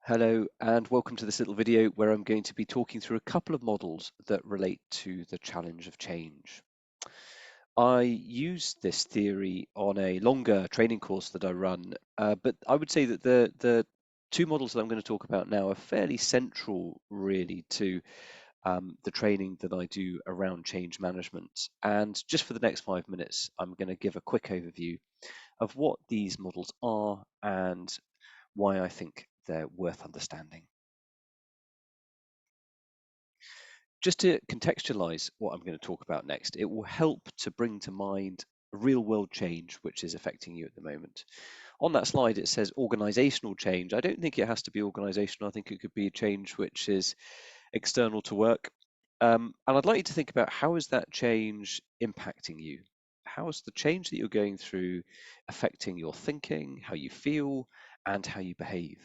Hello and welcome to this little video where I'm going to be talking through a couple of models that relate to the challenge of change. I use this theory on a longer training course that I run, but I would say that the two models that I'm going to talk about now are fairly central really to the training that I do around change management. And just for the next 5 minutes, I'm going to give a quick overview of what these models are and why I think they're worth understanding. Just to contextualize what I'm going to talk about next, it will help to bring to mind real world change which is affecting you at the moment. On that slide, it says organizational change. I don't think it has to be organizational. I think it could be a change which is external to work. And I'd like you to think about how is that change impacting you? How is the change that you're going through affecting your thinking, how you feel, and how you behave?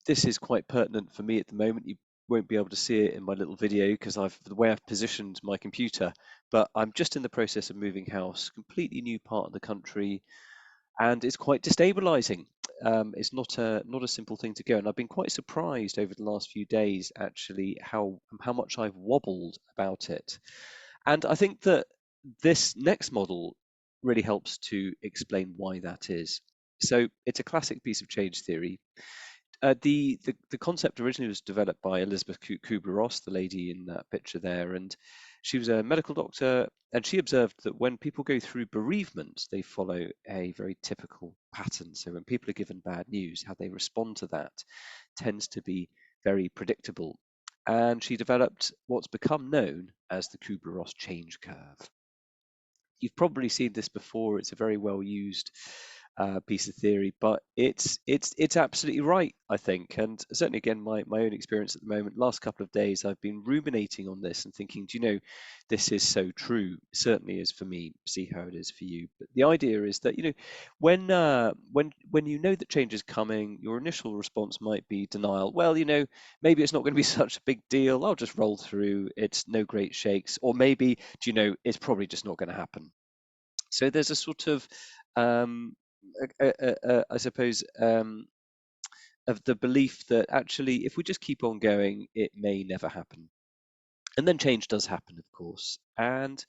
This is quite pertinent for me at the moment. You won't be able to see it in my little video because the way I've positioned my computer, but I'm just in the process of moving house, completely new part of the country, and it's quite destabilizing. It's not a simple thing to go, and I've been quite surprised over the last few days actually how much I've wobbled about it. And I think that this next model really helps to explain why that is. So it's a classic piece of change theory. The concept originally was developed by Elizabeth Kubler-Ross, the lady in that picture there, and she was a medical doctor, and she observed that when people go through bereavement, they follow a very typical pattern. So when people are given bad news, how they respond to that tends to be very predictable. And she developed what's become known as the Kubler-Ross change curve. You've probably seen this before. It's a very well used piece of theory, but it's absolutely right, I think. And certainly, again, my own experience at the moment, last couple of days, I've been ruminating on this and thinking, do you know, this is so true. Certainly is for me. See how it is for you. But the idea is that when you know that change is coming, your initial response might be denial. Well, maybe it's not going to be such a big deal. I'll just roll through. It's no great shakes. Or maybe, it's probably just not going to happen. So there's a sort of I suppose, of the belief that actually, if we just keep on going, it may never happen. And then change does happen, of course. And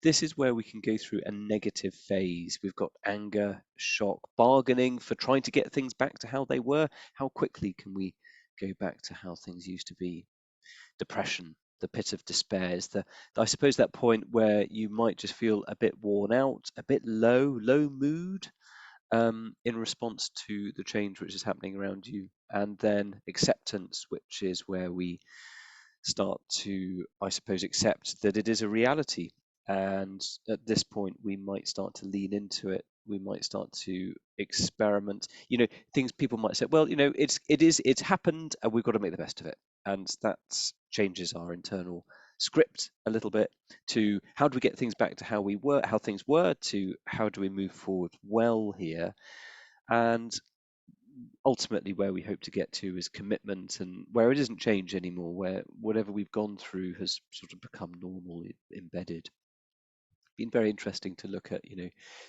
this is where we can go through a negative phase. We've got anger, shock, bargaining for trying to get things back to how they were. How quickly can we go back to how things used to be? Depression, the pit of despair is I suppose that point where you might just feel a bit worn out, a bit low mood, in response to the change which is happening around you. And then acceptance, which is where we start to, I suppose, accept that it is a reality. And at this point, we might start to lean into it. We might start to experiment. Things people might say, well, it's happened, and we've got to make the best of it. And that changes our internal script a little bit to how do we get things back to how things were, to how do we move forward well here. And ultimately where we hope to get to is commitment, and where it isn't change anymore, where whatever we've gone through has sort of become normal, embedded. Been very interesting to look at,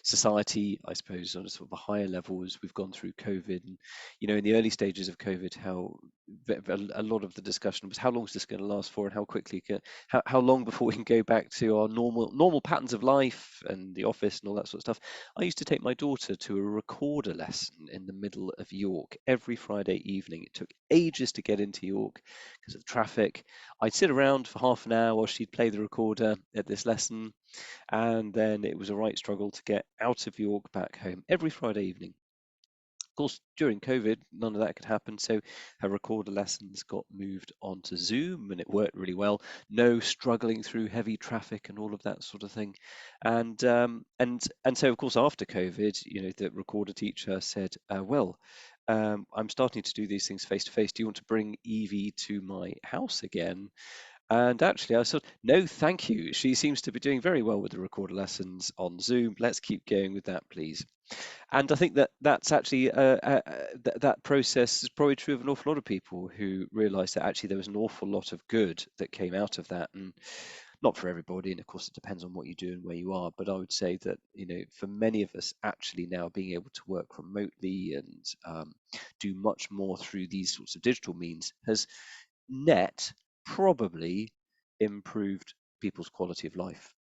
society, I suppose, on a sort of a higher level as we've gone through COVID. And, in the early stages of COVID, how a lot of the discussion was how long is this going to last for, and how quickly how long before we can go back to our normal patterns of life and the office and all that sort of stuff. I used to take my daughter to a recorder lesson in the middle of York every Friday evening. It took ages to get into York because of the traffic. I'd sit around for half an hour while she'd play the recorder at this lesson, and then it was a right struggle to get out of York back home every Friday evening. Of course, during COVID, none of that could happen, so her recorder lessons got moved onto Zoom, and it worked really well. No struggling through heavy traffic and all of that sort of thing. And so, of course, after COVID, the recorder teacher said, "Well, I'm starting to do these things face to face. Do you want to bring Evie to my house again?" And actually, I thought, no, thank you. She seems to be doing very well with the recorder lessons on Zoom. Let's keep going with that, please. And I think that that's actually that process is probably true of an awful lot of people who realised that actually there was an awful lot of good that came out of that. And Not for everybody, and of course it depends on what you do and where you are, but I would say that, for many of us, actually now being able to work remotely and do much more through these sorts of digital means has net probably improved people's quality of life.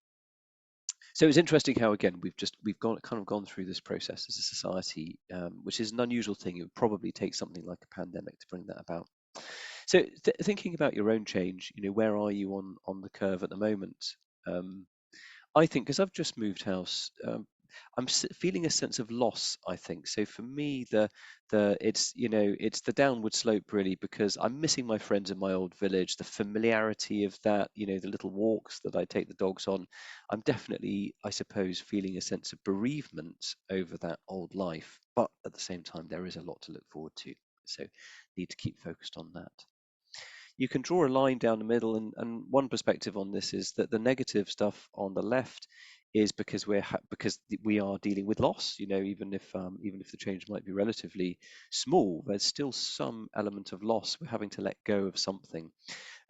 So it's interesting how, again, we've gone through this process as a society, which is an unusual thing. It would probably take something like a pandemic to bring that about. So thinking about your own change, where are you on the curve at the moment? Um, I think because I've just moved house, I'm feeling a sense of loss, I think. So for me, it's the downward slope really, because I'm missing my friends in my old village, the familiarity of that, the little walks that I take the dogs on. I'm definitely, I suppose, feeling a sense of bereavement over that old life, but at the same time, there is a lot to look forward to. So need to keep focused on that. You can draw a line down the middle, and one perspective on this is that the negative stuff on the left is because we are dealing with loss. Even if the change might be relatively small, there's still some element of loss. We're having to let go of something.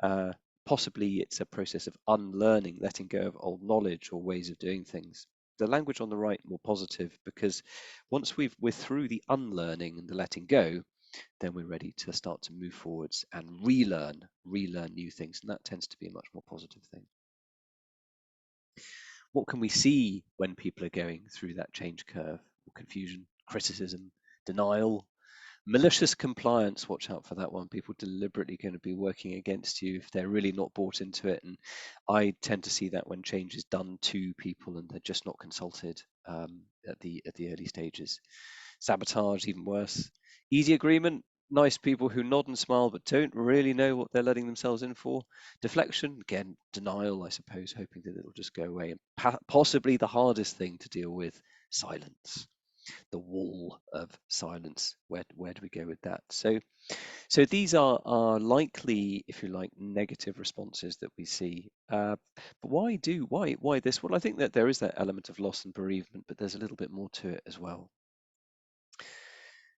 uh, Possibly it's a process of unlearning, letting go of old knowledge or ways of doing things. The language on the right more positive, because once we're through the unlearning and the letting go, then we're ready to start to move forwards and relearn new things. And that tends to be a much more positive thing. What can we see when people are going through that change curve? Confusion, criticism, denial, malicious compliance. Watch out for that one. People deliberately going to be working against you if they're really not bought into it. And I tend to see that when change is done to people and they're just not consulted at the early stages. Sabotage, even worse. Easy agreement. Nice people who nod and smile but don't really know what they're letting themselves in for. Deflection, again, denial, I suppose, hoping that it'll just go away. And possibly the hardest thing to deal with, silence, the wall of silence. Where do we go with that? So these are likely, if you like, negative responses that we see. But why this? Well, I think that there is that element of loss and bereavement, but there's a little bit more to it as well.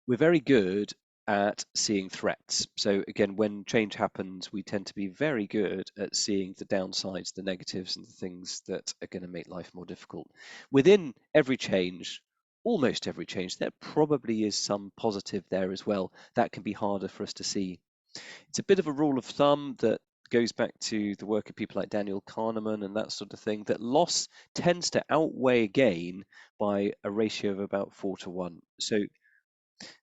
We're very good at seeing threats. So again, when change happens, we tend to be very good at seeing the downsides, the negatives, and the things that are going to make life more difficult. Within every change, almost every change, there probably is some positive there as well. That can be harder for us to see. It's a bit of a rule of thumb that goes back to the work of people like Daniel Kahneman and that sort of thing, that loss tends to outweigh gain by a ratio of about 4 to 1. So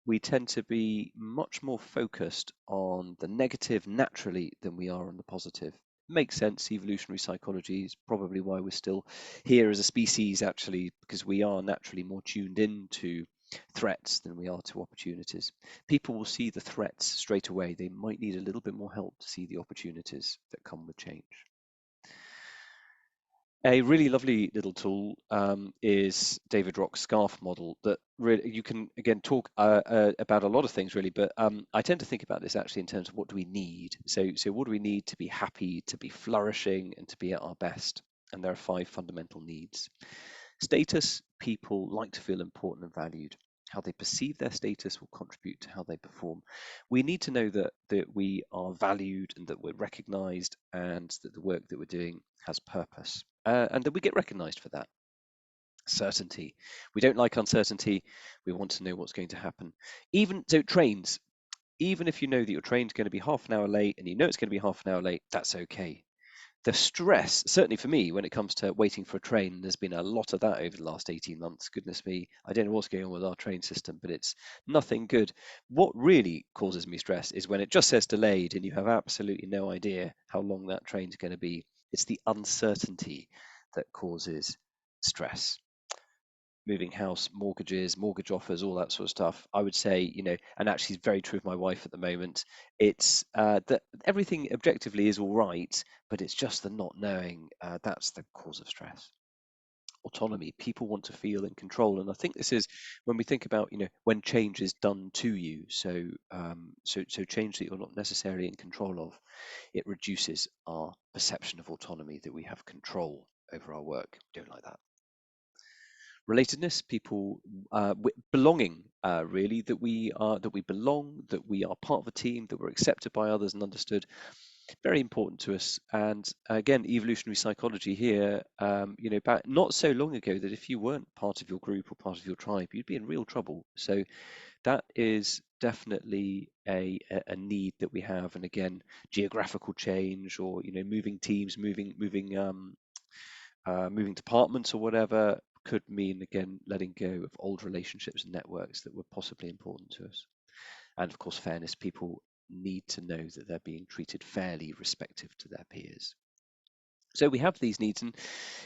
we tend to be much more focused on the negative naturally than we are on the positive. Makes sense. Evolutionary psychology is probably why we're still here as a species, actually, because we are naturally more tuned in to threats than we are to opportunities. People will see the threats straight away. They might need a little bit more help to see the opportunities that come with change. A really lovely little tool is David Rock's SCARF model that really you can again talk about a lot of things really, but I tend to think about this actually in terms of what do we need. So what do we need to be happy, to be flourishing, and to be at our best? And there are 5 fundamental needs. Status: people like to feel important and valued. How they perceive their status will contribute to how they perform. We need to know that we are valued and that we're recognized and that the work that we're doing has purpose, and that we get recognized for that. Certainty. We don't like uncertainty. We want to know what's going to happen. Even so, trains. Even if you know that your train's going to be half an hour late and you know it's going to be half an hour late, that's okay. The stress, certainly for me, when it comes to waiting for a train, there's been a lot of that over the last 18 months. Goodness me, I don't know what's going on with our train system, but it's nothing good. What really causes me stress is when it just says delayed and you have absolutely no idea how long that train's going to be. It's the uncertainty that causes stress. Moving house, mortgages, mortgage offers, all that sort of stuff. I would say, and actually it's very true of my wife at the moment. It's that everything objectively is all right, but it's just the not knowing, that's the cause of stress. Autonomy. People want to feel in control, and I think this is when we think about, when change is done to you. So change that you're not necessarily in control of, it reduces our perception of autonomy, that we have control over our work. Don't like that. Relatedness, people, belonging, really, that we belong, that we are part of a team, that we're accepted by others and understood. very important to us. And again, evolutionary psychology here, back not so long ago, that if you weren't part of your group or part of your tribe, you'd be in real trouble. So that is definitely a need that we have. And again, geographical change, or moving teams, moving departments or whatever, could mean, again, letting go of old relationships and networks that were possibly important to us. And of course, fairness. People need to know that they're being treated fairly, respective to their peers. So we have these needs, and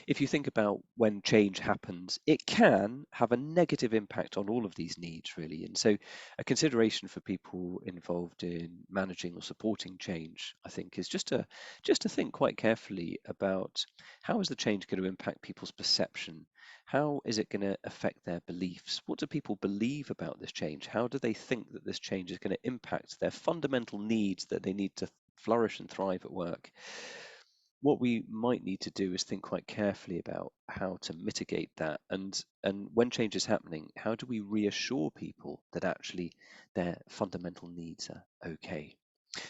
if you think about when change happens, it can have a negative impact on all of these needs, really. And so a consideration for people involved in managing or supporting change, I think, is just to think quite carefully about, how is the change going to impact people's perception? How is it going to affect their beliefs? What do people believe about this change? How do they think that this change is going to impact their fundamental needs that they need to flourish and thrive at work? What we might need to do is think quite carefully about how to mitigate that, and when change is happening, how do we reassure people that actually their fundamental needs are okay?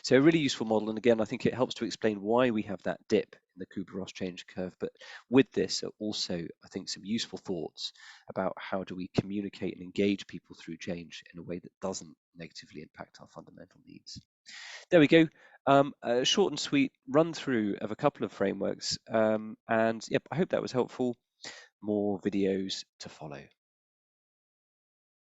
So a really useful model, and again, I think it helps to explain why we have that dip in the Kubler-Ross change curve. But with this are also, I think, some useful thoughts about how do we communicate and engage people through change in a way that doesn't negatively impact our fundamental needs. There we go. A short and sweet run through of a couple of frameworks. And yep, I hope that was helpful. More videos to follow.